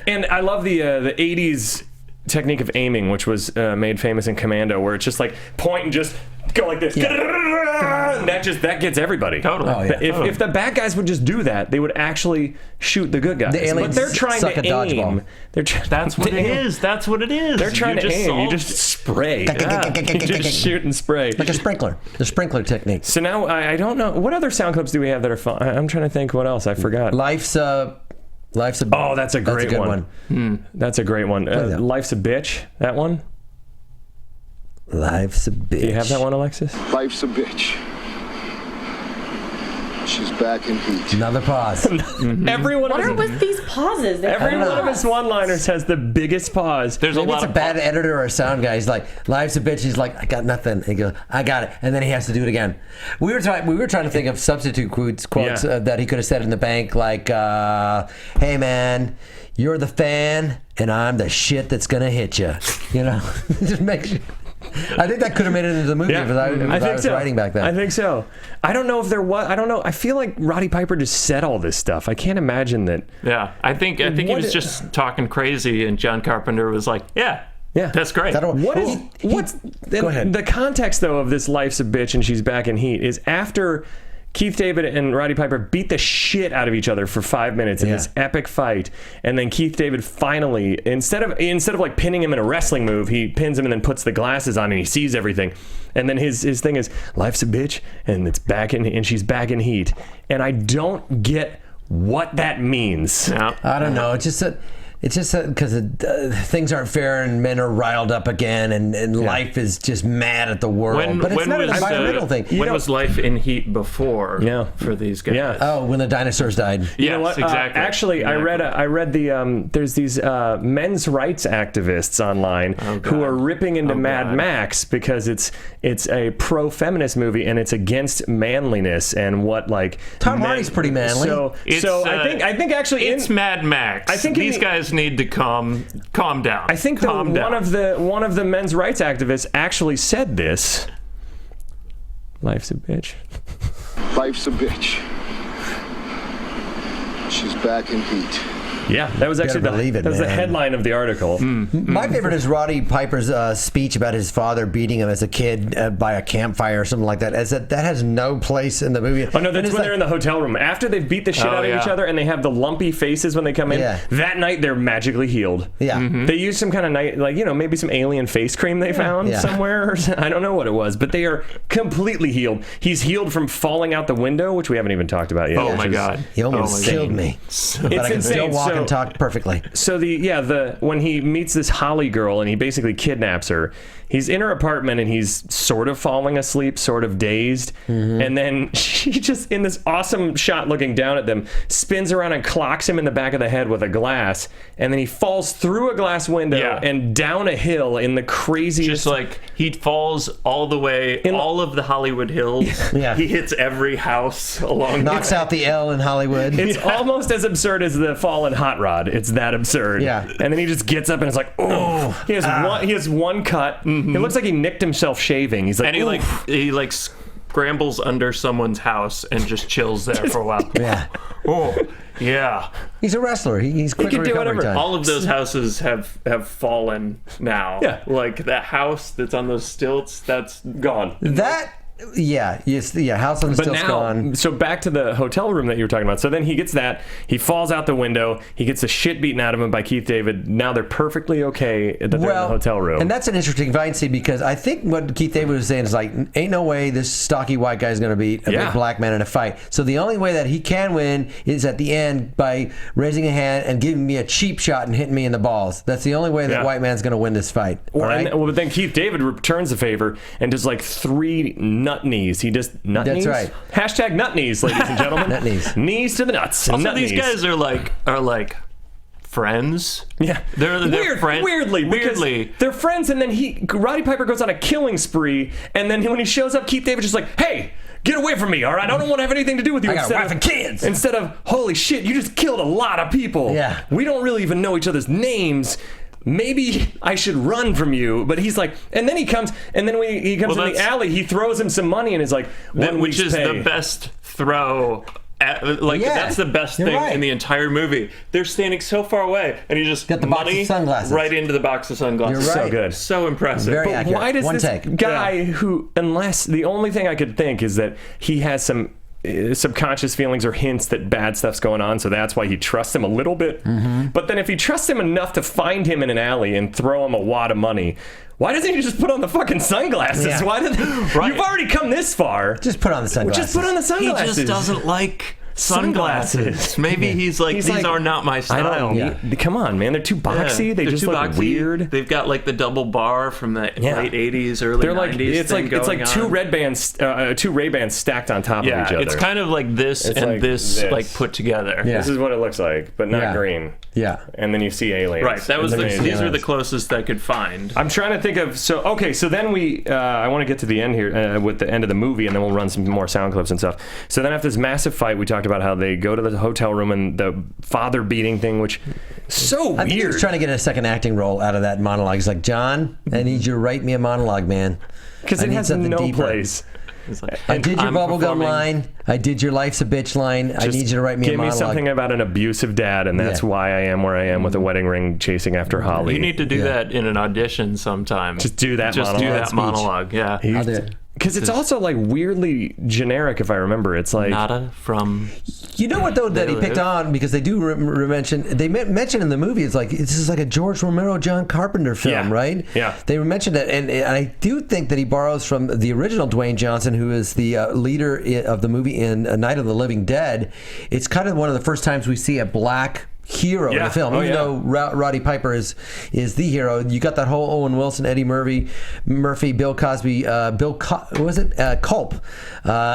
And I love the 80s technique of aiming, which was made famous in Commando, where it's just like point and just go like this. And that gets everybody. Totally. Oh, yeah. If the bad guys would just do that, they would actually shoot the good guys. The aliens but they're trying suck to at aim. dodgeball. That's what it is. That's what it is. They're trying to aim. You just spray. You just shoot and spray. Like a sprinkler. The sprinkler technique. So now I don't know. What other sound clips do we have that are fun? I'm trying to think what else. I forgot. Life's a Oh, that's a great good one. That's a great one. Life's a bitch. That one. Life's a bitch. Do you have that one, Alexis? Life's a bitch. She's back in heat. Another pause. Everyone. What are with these pauses? Every one of his one-liners has the biggest pause. There's Maybe a lot it's a bad editor or a sound guy. He's like, "Life's a bitch." He's like, "I got nothing." He goes, "I got it," and then he has to do it again. We were trying to think of substitute quotes that he could have said in the bank, like, "Hey man, you're the fan, and I'm the shit that's gonna hit you." You know, just make sure. I think that could have made it into the movie if I was writing back then. I think so. I don't know if there was. I don't know. I feel like Roddy Piper just said all this stuff. I can't imagine that. Yeah, I think he was just talking crazy, and John Carpenter was like, "Yeah, that's great." Go ahead. The context though of this "Life's a bitch and she's back in heat" is after Keith David and Roddy Piper beat the shit out of each other for 5 minutes in this epic fight, and then Keith David finally, instead of like pinning him in a wrestling move, he pins him and then puts the glasses on and he sees everything, and then his thing is "Life's a bitch and she's back in heat," and I don't get what that means. No. I don't know. It's just because things aren't fair and men are riled up again and life is just mad at the world. But it's not an environmental thing. When was life in heat before for these guys? Yeah. Oh, when the dinosaurs died. You know what? Exactly. Actually, I read the there's these men's rights activists online who are ripping into Mad Max because it's a pro-feminist movie and it's against manliness and what like Tom Hardy's pretty manly. So I think actually it's Mad Max. I think these guys need to calm down. I think one of the men's rights activists actually said this. Life's a bitch. Life's a bitch. She's back in heat. Yeah, that was actually the headline of the article. My favorite is Roddy Piper's speech about his father beating him as a kid by a campfire or something like that. As that has no place in the movie. Oh no, that's when they're in the hotel room after they've beat the shit out of each other, and they have the lumpy faces when they come in. That night they're magically healed. Yeah, they use some kind of maybe some alien face cream they found somewhere. Or I don't know what it was, but they are completely healed. He's healed from falling out the window, which we haven't even talked about yet. Oh my god, he almost killed me. But I can still walk and talk perfectly. So when he meets this Holly girl and he basically kidnaps her, he's in her apartment and he's sort of falling asleep, sort of dazed, and then she just, in this awesome shot looking down at them, spins around and clocks him in the back of the head with a glass, and then he falls through a glass window and down a hill in the craziest... Just like, he falls all the way, all of the Hollywood Hills. He hits every house along Knocks out the L in Hollywood. It's almost as absurd as the fall in Hot Rod. It's that absurd. Yeah. And then he just gets up and it's like, oh. He has one cut. It looks like he nicked himself shaving. He's like, and he scrambles under someone's house and just chills there for a while. Yeah. Oh, yeah. He's a wrestler. He's quick recovery time. All of those houses have fallen now. Yeah. Like that house that's on those stilts, that's gone. House on the Stilts gone. So back to the hotel room that you were talking about. So then he gets that. He falls out the window. He gets the shit beaten out of him by Keith David. Now they're perfectly okay that they're in the hotel room. And that's an interesting fight scene because I think what Keith David was saying is like, ain't no way this stocky white guy is going to beat a big black man in a fight. So the only way that he can win is at the end by raising a hand and giving me a cheap shot and hitting me in the balls. That's the only way that white man's going to win this fight. But then Keith David returns the favor and does like 3 nut knees. He just nut knees. That's right. Hashtag nut knees, ladies and gentlemen. Nut knees. Knees to the nuts. Also, nut these knees. guys are like friends. Yeah, they're friends. Weirdly, they're friends, and then Roddy Piper goes on a killing spree, and then when he shows up, Keith David's just like, hey, get away from me, all right? I don't want to have anything to do with you. I got a wife and kids. Instead of, holy shit, you just killed a lot of people. Yeah. We don't really even know each other's names. Maybe I should run from you. But he's like, and then he comes, and then when he comes in the alley, he throws him some money and is like, which is the best throw. That's the best thing in the entire movie. They're standing so far away, and he just got the box of sunglasses right into the box of sunglasses. You're right. So good, so impressive. Very but accurate. why does this guy who, unless the only thing I could think is that he has some subconscious feelings or hints that bad stuff's going on, so that's why he trusts him a little bit. But then if he trusts him enough to find him in an alley and throw him a wad of money, why doesn't he just put on the fucking sunglasses? Yeah. Why did You've already come this far. Just put on the sunglasses. Just put on the sunglasses. He just doesn't like sunglasses. Maybe he's like, these are not my style. Come on, man. They're too boxy. They just look weird. They've got like the double bar from the late 80s, early 90s. It's like two Ray-Bans stacked on top of each other. It's kind of like this and this like put together. Yeah. This is what it looks like, but not green. Yeah. And then you see aliens. Right. That was these were the closest I could find. I'm trying to think of so then we I want to get to the end here with the end of the movie, and then we'll run some more sound clips and stuff. So then after this massive fight, we talked about how they go to the hotel room and the father beating thing, which so weird. I think he was trying to get a second acting role out of that monologue. He's like, John, I need you to write me a monologue, man. Because it has no place. Like, I did your bubblegum line. I did your life's a bitch line. I need you to write me a monologue. Give me something about an abusive dad, and that's why I am where I am with a wedding ring chasing after Holly. You need to do that in an audition sometime. Just do that monologue. Do that monologue, yeah. I'll do it. Because it's also like weirdly generic, if I remember. It's like Nada from. You know what though that he picked on, because they do mention in the movie, it's like this is like a George Romero, John Carpenter film, right? Yeah. They mentioned that, and I do think that he borrows from the original Dwayne Johnson, who is the leader of the movie in Night of the Living Dead. It's kind of one of the first times we see a black hero in the film, even though Roddy Piper is the hero. You got that whole Owen Wilson, Eddie Murphy, Bill Cosby, Culp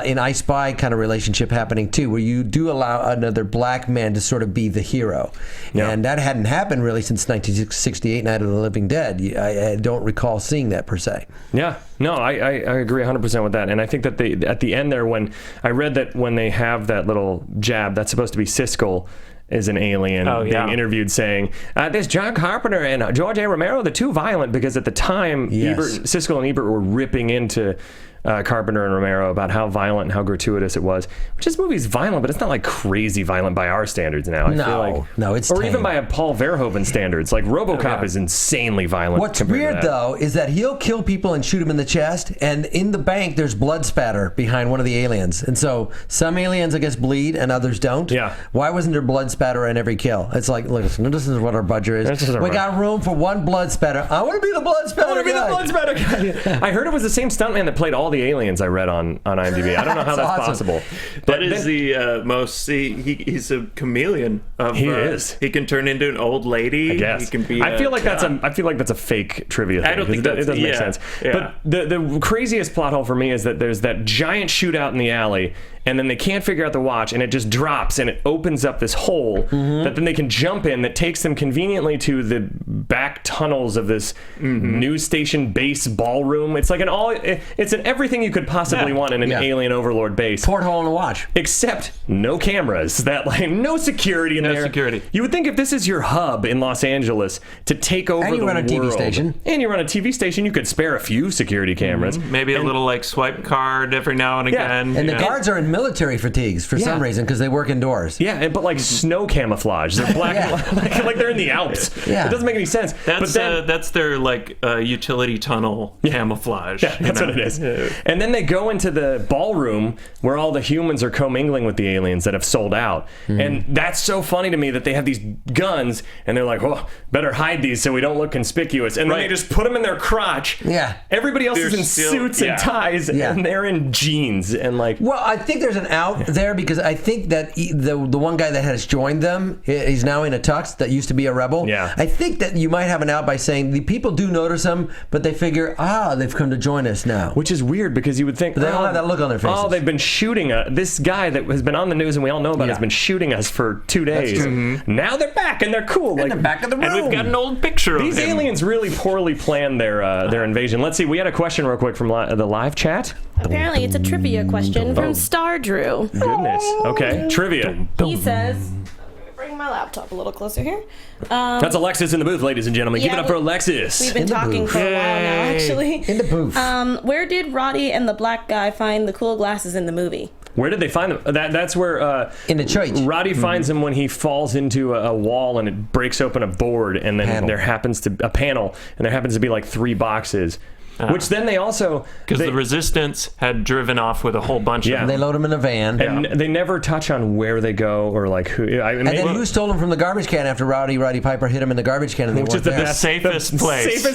in I Spy kind of relationship happening too, where you do allow another black man to sort of be the hero, and that hadn't happened really since 1968, Night of the Living Dead. I don't recall seeing that per se. Yeah. No, I agree 100% with that. And I think that at the end there, when I read that when they have that little jab, that's supposed to be Siskel is an alien being interviewed saying, this John Carpenter and George A. Romero, they're too violent, because at the time Siskel and Ebert were ripping into Carpenter and Romero about how violent and how gratuitous it was. Which this movie's violent, but it's not like crazy violent by our standards now. I feel like, no, it's or tame. even by a Paul Verhoeven standards. Like RoboCop is insanely violent. What's weird though is that he'll kill people and shoot them in the chest, and in the bank there's blood spatter behind one of the aliens, and so some aliens I guess bleed and others don't. Yeah. Why wasn't there blood spatter in every kill? It's like, listen, this is what our budget is. We got room for one blood spatter. I want to be the blood spatter guy. I heard it was the same stuntman that played all the aliens I read on IMDb. I don't know how that's possible. That is the most. He's a chameleon. He is. He can turn into an old lady. I guess. He can be. I feel like that's a fake trivia thing. I don't think it doesn't make sense. Yeah. But the craziest plot hole for me is that there's that giant shootout in the alley, and then they can't figure out the watch, and it just drops, and it opens up this hole that then they can jump in that takes them conveniently to the back tunnels of this news station base ballroom. It's like it's an everything you could possibly want in an alien overlord base. Porthole in the watch. Except no cameras. That like no security in there. No security. You would think if this is your hub in Los Angeles to take over the world. And you run a TV station. And you run a TV station, you could spare a few security cameras. Maybe a little like swipe card every now and again. And the guards are in military fatigues for some reason because they work indoors. Yeah, but like snow camouflage. They're black, like they're in the Alps. Yeah. It doesn't make any sense. That's their like utility tunnel camouflage. Yeah, that's what it is. And then they go into the ballroom where all the humans are commingling with the aliens that have sold out. And that's so funny to me that they have these guns and they're like, oh, better hide these so we don't look conspicuous. And then they just put them in their crotch. Yeah. Everybody else is in suits and ties and they're in jeans and like. Well, I think there's an out there because I think that the one guy that has joined them, he's now in a tux that used to be a rebel. Yeah. I think that you might have an out by saying the people do notice them, but they figure, they've come to join us now. Which is weird because you would think they don't have that look on their faces. Oh, they've been shooting this guy that has been on the news and we all know about has been shooting us for 2 days. Now they're back and they're cool. And they're back in the room. And we've got an old picture of these him. aliens really poorly planned their invasion. Let's see. We had a question real quick from the live chat. Apparently, it's a trivia question from Star Drew. Goodness. Okay. Trivia. He says, bring my laptop a little closer here. That's Alexis in the booth, ladies and gentlemen. Give it up for Alexis. We've been talking for a while now, actually. In the booth. Where did Roddy and the black guy find the cool glasses in the movie? Where did they find them? That's where in the church. Roddy finds them when he falls into a wall and it breaks open a board, and then there happens to a panel, and there happens to be like 3 boxes. Which then they also... Because the Resistance had driven off with a whole bunch of them. They load them in a van. And they never touch on where they go or like who... And then who stole them from the garbage can after Roddy Piper hit him in the garbage can and they weren't there? The safest place.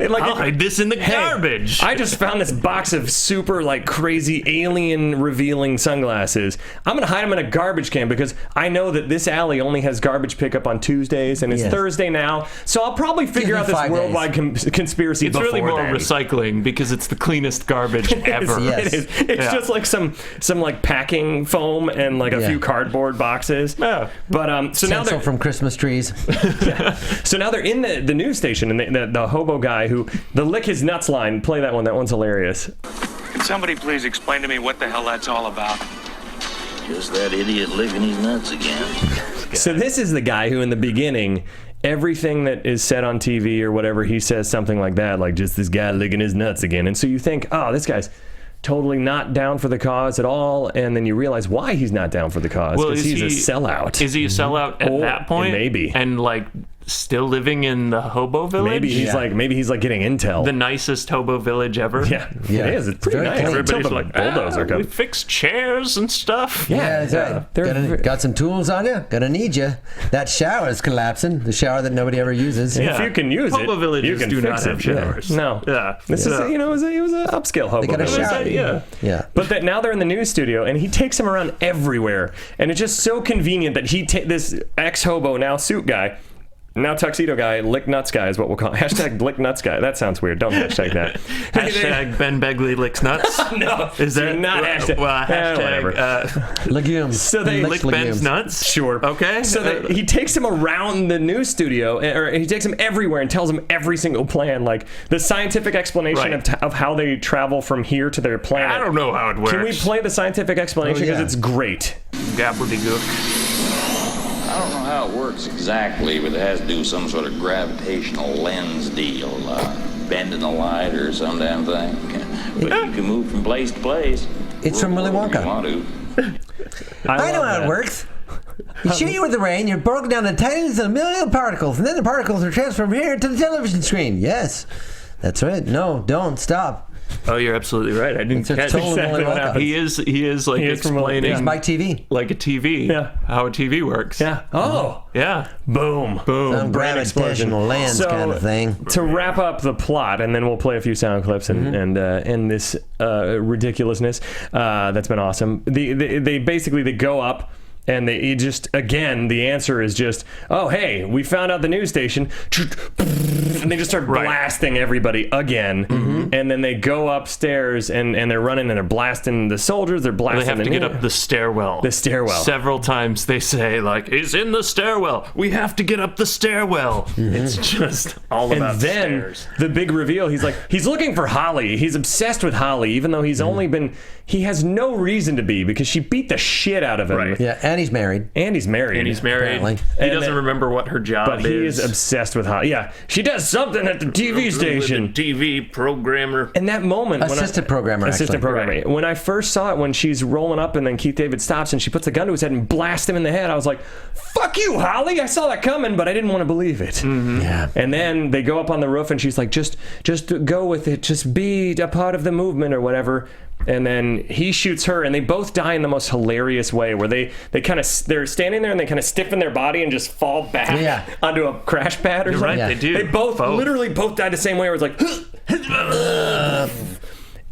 I'll hide this in the garbage. I just found this box of super like crazy alien revealing sunglasses. I'm going to hide them in a garbage can because I know that this alley only has garbage pickup on Tuesdays and it's Thursday now. So I'll probably figure out this worldwide conspiracy before then. It's really more recycling because it's the cleanest garbage ever. It is. It's just like some like packing foam and like a few cardboard boxes. Yeah. But so now they're from Christmas trees. So now they're in the news station and the hobo guy who the lick his nuts line. Play that one. That one's hilarious. Can somebody please explain to me what the hell that's all about? Just that idiot licking his nuts again. So this is the guy who in the beginning, everything that is said on TV or whatever, he says something like that, like just this guy licking his nuts again. And so you think, oh, this guy's totally not down for the cause at all, and then you realize why he's not down for the cause, because he's a sellout. Is he a sellout at that point? Maybe. And like still living in the hobo village? Maybe he's like getting intel. The nicest hobo village ever? Yeah. It is. It's pretty nice. Everybody's like bulldozer we fixed chairs and stuff. Yeah, that's right. Got some tools on you? Gonna need you. That shower is collapsing. The shower that nobody ever uses. If you can use hobo it, villages you can do fix not have showers. No. Yeah. This is it was an upscale hobo. They got a shower. Yeah. But now they're in the news studio, and he takes him around everywhere, and it's just so convenient that this ex-hobo, now suit guy, now tuxedo guy, lick nuts guy is what we'll call it. Hashtag lick nuts guy. That sounds weird. Don't hashtag that. Hashtag Ben Begley licks nuts. No, is that not hashtag? Well, hashtag legumes. So they lick Ben's nuts. Sure. Okay. So he takes him around the news studio, or he takes him everywhere and tells him every single plan, like the scientific explanation of how they travel from here to their planet. I don't know how it works. Can we play the scientific explanation because it's great? Gobbledygook. I don't know how it works exactly, but it has to do with some sort of gravitational lens deal, bending the light or some damn thing. But you can move from place to place. It's from Willy Wonka. If you want to. I know how it works. You shoot you with the rain, you're broken down to tiniest of million particles, and then the particles are transferred from here to the television screen. Yes, that's right. No, don't stop. Oh, you're absolutely right. I didn't catch exactly what happens. He is like explaining It's my TV. like a TV. Yeah. How a TV works. Yeah. Oh. Yeah. Boom. Some gravitational lens kind of thing. To wrap up the plot, and then we'll play a few sound clips and end this ridiculousness. That's been awesome. They basically go up. And they just, again, the answer is just, oh, hey, we found out the news station. And they just start blasting everybody again. And then they go upstairs and they're running and they're blasting the soldiers. They're blasting They have to get up the stairwell. The stairwell. Several times they say, like, he's in the stairwell. We have to get up the stairwell. It's just all about stairs. And then the big reveal, he's looking for Holly. He's obsessed with Holly, even though he's only been, he has no reason to be because she beat the shit out of him. Right. Yeah, and he's married. Apparently. He doesn't remember what her job is. But he is obsessed with Holly. Yeah, she does something at the TV station. The TV programmer. In that moment. Assistant programmer. Right. When I first saw it, when she's rolling up and then Keith David stops and she puts a gun to his head and blasts him in the head, I was like, fuck you, Holly. I saw that coming, but I didn't want to believe it. Yeah. And then they go up on the roof and she's like, just go with it. Just be a part of the movement or whatever. And then he shoots her, and they both die in the most hilarious way, where they're standing there and they kind of stiffen their body and just fall back onto a crash pad or something. Right, they do. They literally both died the same way. Where it's like,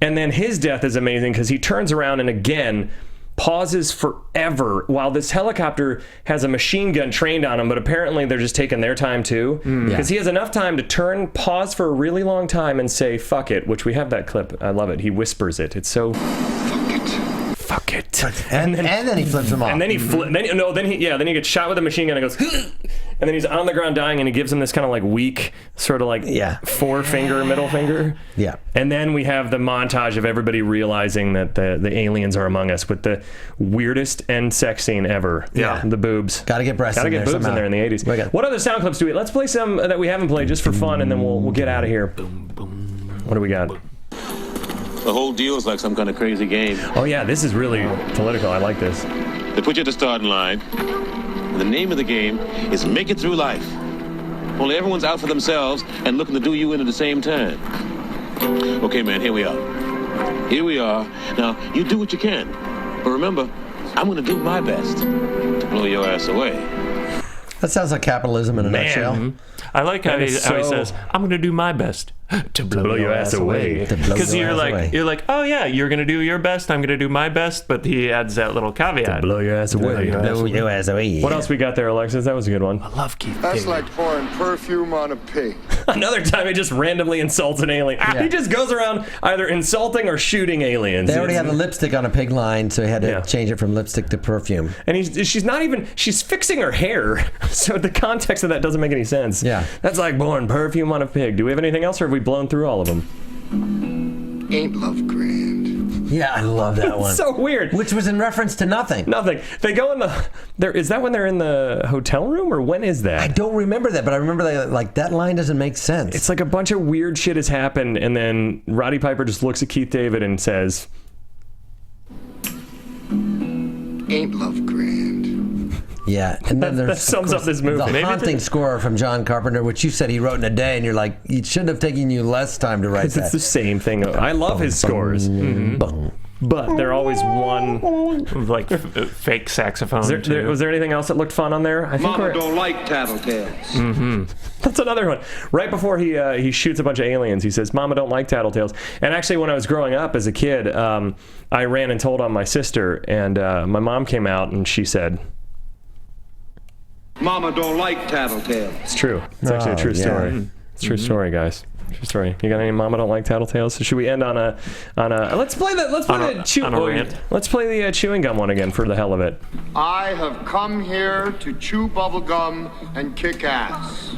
and then his death is amazing because he turns around and again pauses forever while this helicopter has a machine gun trained on him, but apparently they're just taking their time too, because he has enough time to pause for a really long time and say fuck it, which we have that clip. I love it. He whispers it. It's so fuck it. And then he flips him off. And then then he gets shot with a machine gun and goes and then he's on the ground dying and he gives him this kind of like weak sort of like forefinger, middle finger. Yeah. And then we have the montage of everybody realizing that the aliens are among us with the weirdest end sex scene ever. Yeah. The boobs. Gotta get breasts in there boobs in there in the 80s. What other sound clips do we? Let's play some that we haven't played just for fun, and then we'll get out of here. What do we got? The whole deal is like some kind of crazy game. Oh yeah, this is really political. I like this. They put you at the starting line, and the name of the game is Make It Through Life. Only everyone's out for themselves and looking to do you in at the same time. Okay, man, here we are. Here we are. Now, you do what you can. But remember, I'm going to do my best to blow your ass away. That sounds like capitalism in a nutshell. Mm-hmm. I like how he says, I'm going to do my best to blow your ass away. Because you're like, oh yeah, you're going to do your best, I'm going to do my best, but he adds that little caveat. To blow your ass away. Blow your ass away. What else we got there, Alexis? That was a good one. I love Keith That's David. like pouring perfume on a pig. Another time he just randomly insults an alien. He just goes around either insulting or shooting aliens. They already had the lipstick on a pig line, so he had to change it from lipstick to perfume. And she's fixing her hair. So the context of that doesn't make any sense. Yeah. That's like pouring perfume on a pig. Do we have anything else, or have we blown through all of them? Ain't love grand? Yeah, I love that one. It's so weird. Which was in reference to nothing. Nothing. They go in is that when they're in the hotel room, or when is that? I don't remember that, but I remember that line doesn't make sense. It's like a bunch of weird shit has happened, and then Roddy Piper just looks at Keith David and says, Ain't love grand? Yeah, and then that sums up this movie. The haunting score from John Carpenter, which you said he wrote in a day, and you're like, it shouldn't have taken you less time to write that. It's the same thing. I love his scores. But they're always one like fake saxophone. Was there anything else that looked fun on there? Mama don't like tattletales. That's another one. Right before he shoots a bunch of aliens, he says, "Mama don't like tattletales." And actually, when I was growing up as a kid, I ran and told on my sister, and my mom came out and she said, Mama don't like tattletales. It's true. It's actually a true story. It's a true story, guys. True story. You got any Mama don't like tattletales? So should we end on a let's play the chewing gum one again for the hell of it. I have come here to chew bubble gum and kick ass.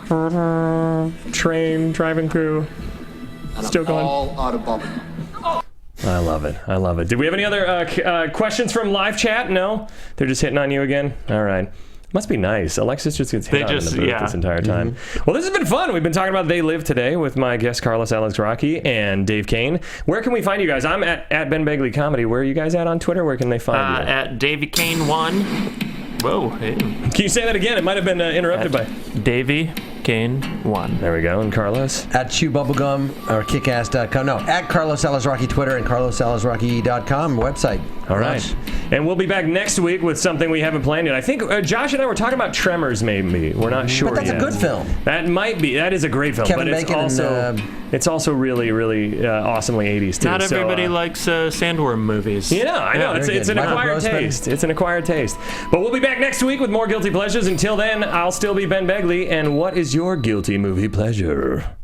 Train driving through. And Still I'm going. all out of bubble gum. I love it. I love it. Did we have any other questions from live chat? No? They're just hitting on you again? All right. Must be nice. Alexis just gets hit on in the booth this entire time. Well, this has been fun. We've been talking about They Live Today with my guest Carlos Alazraqui and Dave Cain. Where can we find you guys? I'm at Ben Begley Comedy. Where are you guys at on Twitter? Where can they find you? At Davey Cain 1. Whoa. Hey. Can you say that again? It might have been interrupted by Davey Cain 1. There we go. And Carlos? At chewbubblegum or kickass.com. No, at Carlos Alazraqui Twitter and carlosalazraqui.com website. All right. And we'll be back next week with something we haven't planned yet. I think Josh and I were talking about Tremors, maybe. We're not sure yet. But that's a good film. That might be. That is a great film. Kevin but Bacon it's also really, really awesomely 80s, too. Not everybody likes sandworm movies. Yeah, I know. It's an acquired taste. It's an acquired taste. But we'll be back next week with more Guilty Pleasures. Until then, I'll still be Ben Begley. And what is your guilty movie pleasure?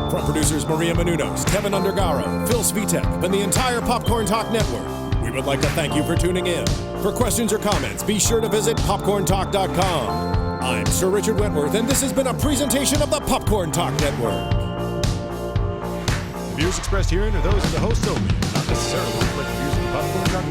From producers Maria Menounos, Kevin Undergaro, Phil Svitek, and the entire Popcorn Talk Network, we would like to thank you for tuning in. For questions or comments, be sure to visit popcorntalk.com. I'm Sir Richard Wentworth, and this has been a presentation of the Popcorn Talk Network. The views expressed herein are those of the hosts only, not necessarily reflect the views of the Popcorn Talk